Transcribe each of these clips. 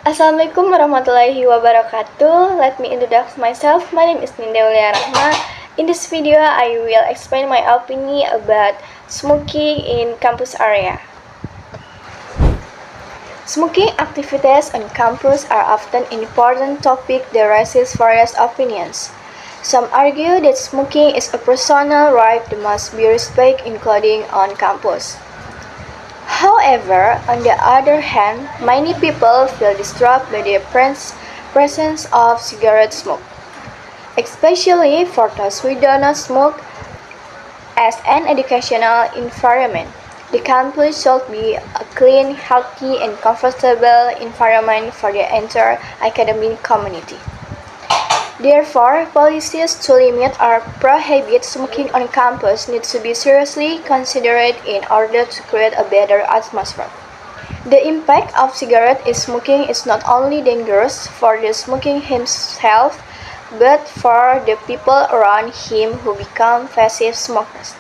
Assalamualaikum warahmatullahi wabarakatuh. Let me introduce myself. My name is Ninda Aulia Rahma. In this video, I will explain my opinion about smoking in campus area. Smoking activities on campus are often an important topic that raises various opinions. Some argue that smoking is a personal right that must be respected, including on campus. However, on the other hand, many people feel disturbed by the presence of cigarette smoke, especially for those who do not smoke. As an educational environment, the campus should be a clean, healthy, and comfortable environment for the entire academic community. Therefore, policies to limit or prohibit smoking on campus need to be seriously considered in order to create a better atmosphere. The impact of cigarette smoking is not only dangerous for the smoker himself, but for the people around him who become passive smokers.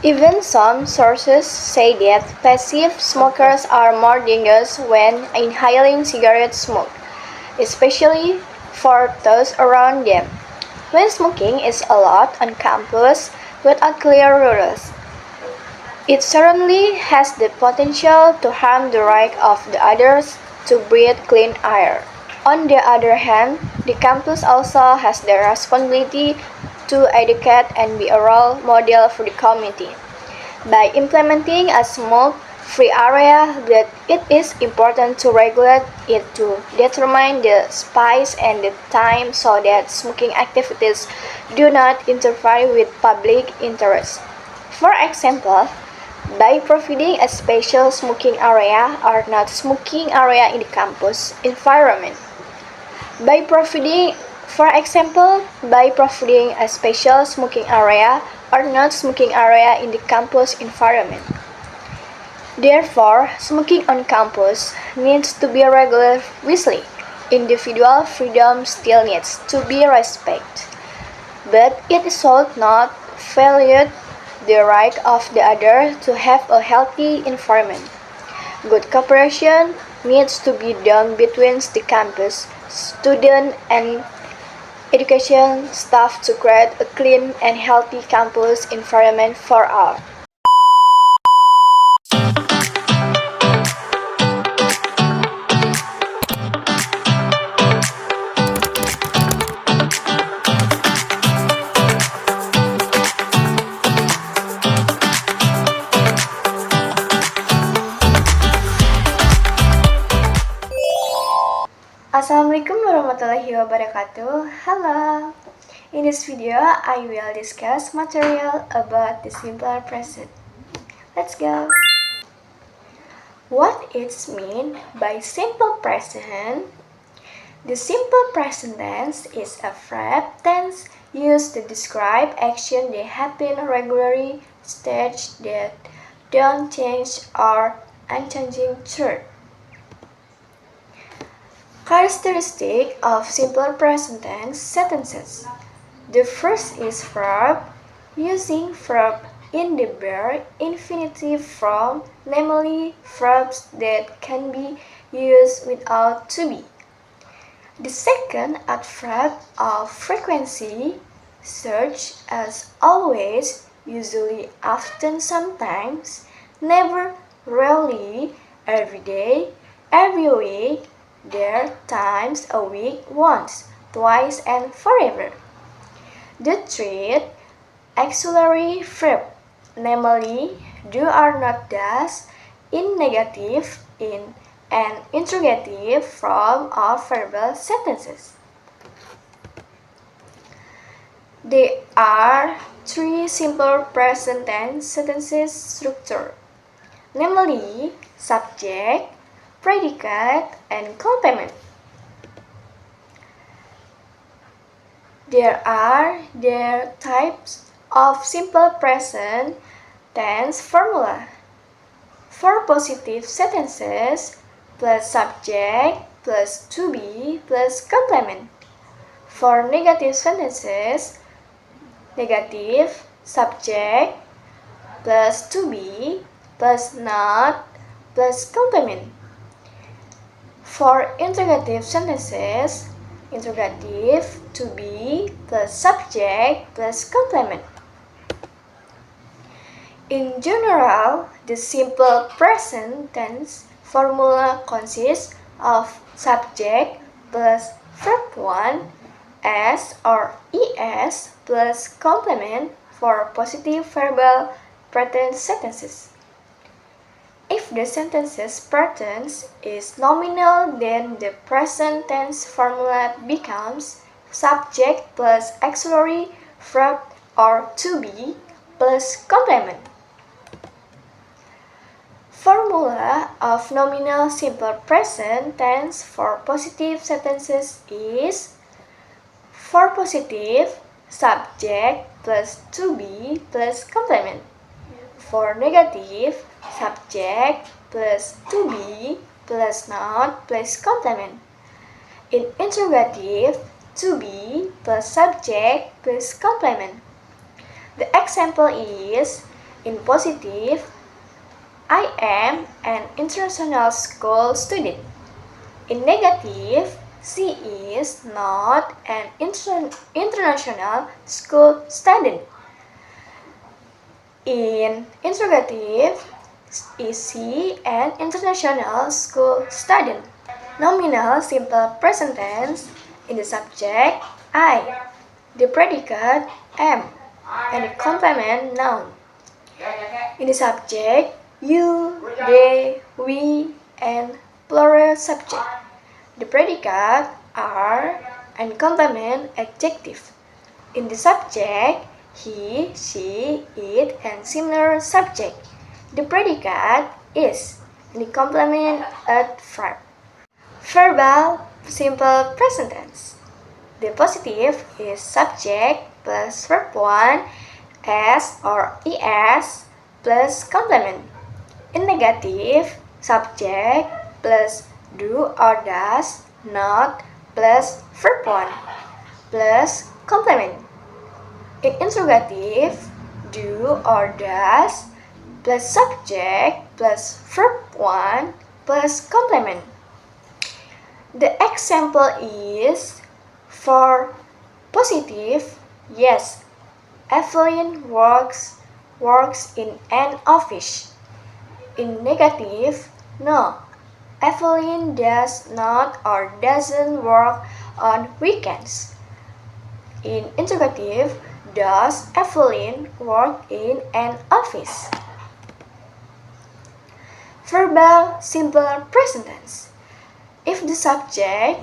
Even some sources say that passive smokers are more dangerous when inhaling cigarette smoke, especially for those around them. When smoking is allowed on campus without clear rules, it certainly has the potential to harm the right of the others to breathe clean air. On the other hand, the campus also has the responsibility to educate and be a role model for the community. By implementing a smoke-free area, that it is important to regulate it to determine the space and the time so that smoking activities do not interfere with public interest. For example, by providing a special smoking area or not smoking area in the campus environment. By providing a special smoking area or not smoking area in the campus environment. Therefore, smoking on campus needs to be regulated wisely. Individual freedom still needs to be respected, but it should not violate the right of the other to have a healthy environment. Good cooperation needs to be done between the campus, student, and education staff to create a clean and healthy campus environment for all. Assalamualaikum warahmatullahi wabarakatuh. Hello. In this video, I will discuss material about the simple present. Let's go. What is meant by simple present? The simple present tense is a verb tense used to describe action that happen regularly, states that don't change or unchanging truth. Characteristic of simple present tense sentences. The first is verb, using verb in the bare infinitive form, namely verbs that can be used without to be. The second adverb of frequency, such as always, usually, often, sometimes, never, rarely, every day, every week, there, times a week, once, twice, and forever. The third auxiliary verb, namely do or not does, in negative, in and interrogative form of verbal sentences. There are three simple present tense sentences structure, namely subject, predicate, and complement. There are types of simple present tense formula. For positive sentences, plus subject plus to be plus complement. For negative sentences, negative subject plus to be plus not plus complement. For interrogative sentences, interrogative to be plus subject plus complement. In general, the simple present tense formula consists of subject plus verb 1 s or es plus complement for positive verbal present sentences. If the sentence's present is nominal, then the present tense formula becomes subject plus auxiliary verb or to be plus complement. Formula of nominal simple present tense for positive sentences is for positive, subject plus to be plus complement. For negative, subject plus to be plus noun plus complement. In interrogative, to be plus subject plus complement. The example is, in positive, I am an international school student. In negative, she is not an international school student. In interrogative, is she an international school student? Nominal simple present tense, in the subject I, the predicate am, and the complement noun. In the subject you, they, we, and plural subject. The predicate are and complement adjective. In the subject he, she, it, and similar subject. The predicate is, and the complement verb. Verbal simple present tense. The positive is subject plus verb 1 s or es plus complement. In negative, subject plus do or does not plus verb 1 plus complement. In interrogative, do or does plus subject plus verb 1 plus complement. The example is, for positive, yes, Evelyn works in an office. In negative, no, Evelyn does not or doesn't work on weekends. In interrogative, does Evelyn work in an office? Verbal simple present tense. If the subject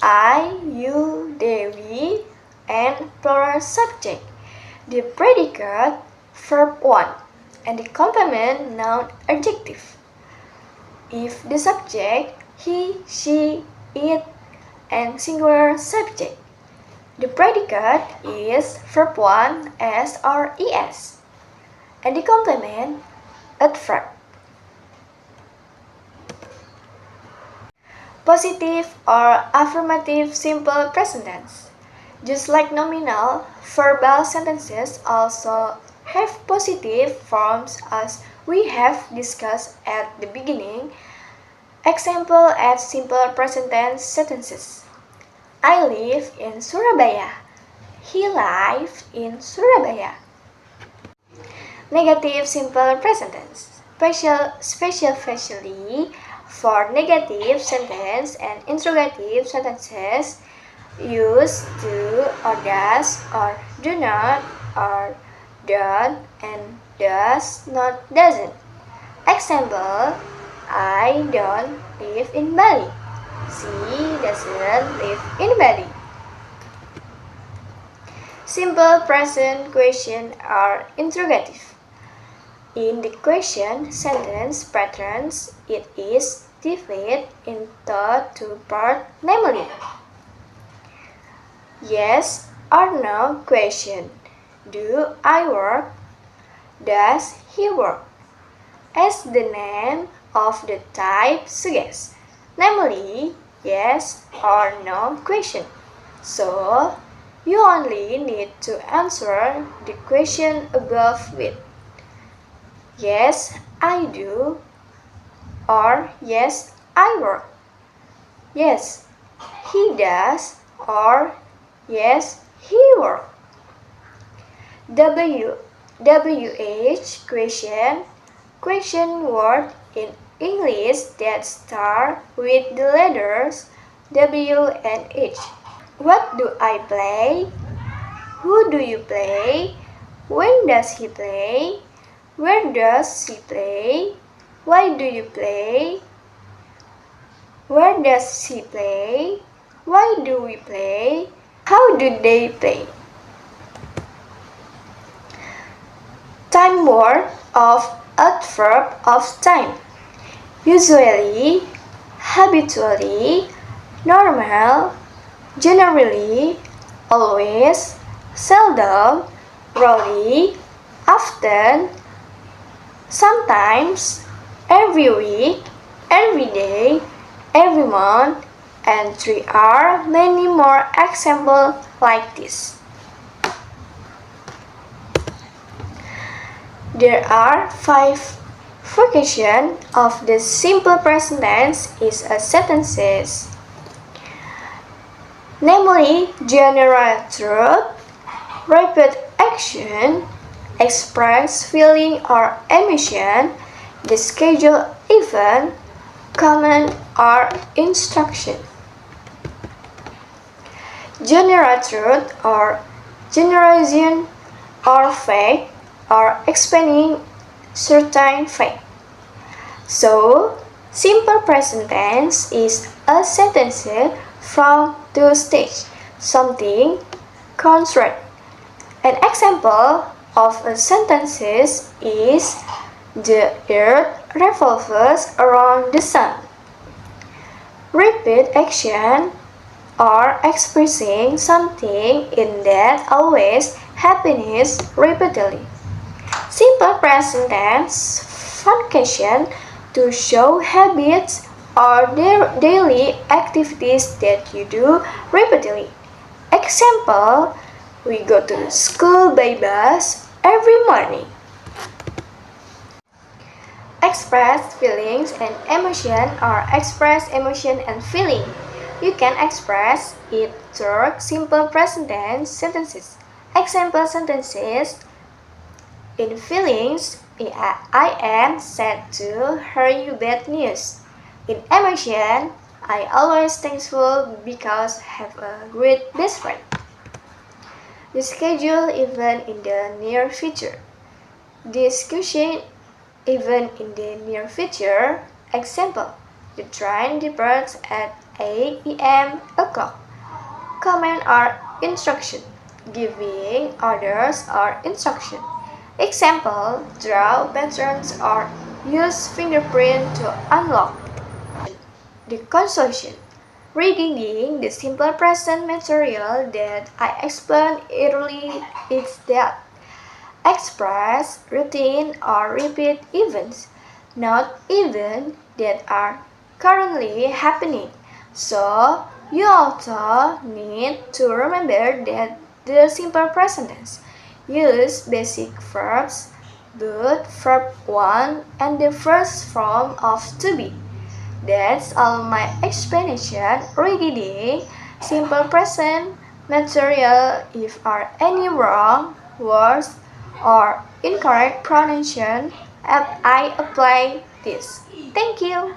I, you, they, we, and plural subject, the predicate verb 1, and the complement noun adjective. If the subject he, she, it, and singular subject, the predicate is verb 1 s or es, and the complement adverb. Positive or affirmative simple present tense. Just like nominal, verbal sentences also have positive forms as we have discussed at the beginning. Example at simple present tense sentences. I live in Surabaya. He lives in Surabaya. Negative simple present tense. Especially for negative sentence and interrogative sentences, use do or does or do not or don't and does not doesn't. Example, I don't live in Bali. She doesn't live in Bali. Simple present question or interrogative. In the question sentence patterns, it is divided into two parts, namely yes or no question. Do I work? Does he work? As the name of the type suggests, namely yes or no question. So, you only need to answer the question above with yes, I do, or yes, I work. Yes, he does, or yes, he works. WH question word in English that start with the letters W and H. What do I play? Who do you play? When does he play? Where does he play? Why do you play? Where does he play? Why do we play? How do they play? Time word of adverb of time. Usually, habitually, normal, generally, always, seldom, rarely, often, sometimes, every week, every day, every month, and there are many more examples like this. There are 5 vocations of the simple present tense is a sentences, namely general truth, repeat action, express feeling or emotion, the schedule event, command or instruction. General truth or generalization or fact or explaining certain fact. So, simple present tense is a sentence from two stages, something, contract. An example of a sentence is the earth revolves around the sun. Repeat action or expressing something in that always happens repeatedly. Simple present tense function to show habits or daily activities that you do repeatedly. Example, we go to school by bus every morning. Express feelings and emotion or express emotion and feeling. You can express it through simple present tense sentences. Example sentences: in feelings, I am sad to hear you bad news. In emotion, I always thankful because have a great best friend. The schedule event in the near future. Discussion event in the near future. Example: the train departs at 8 p.m. o'clock. Command or instruction. Giving orders or instruction. Example, draw patterns or use fingerprint to unlock. The consultation. Reading the simple present material that I explained earlier is that express, routine, or repeat events, not events that are currently happening. So, you also need to remember that the simple present tense use basic verbs, but verb 1 and the first form of to be. That's all my explanation regarding simple present material. If are any wrong words or incorrect pronunciation, I apply this. Thank you.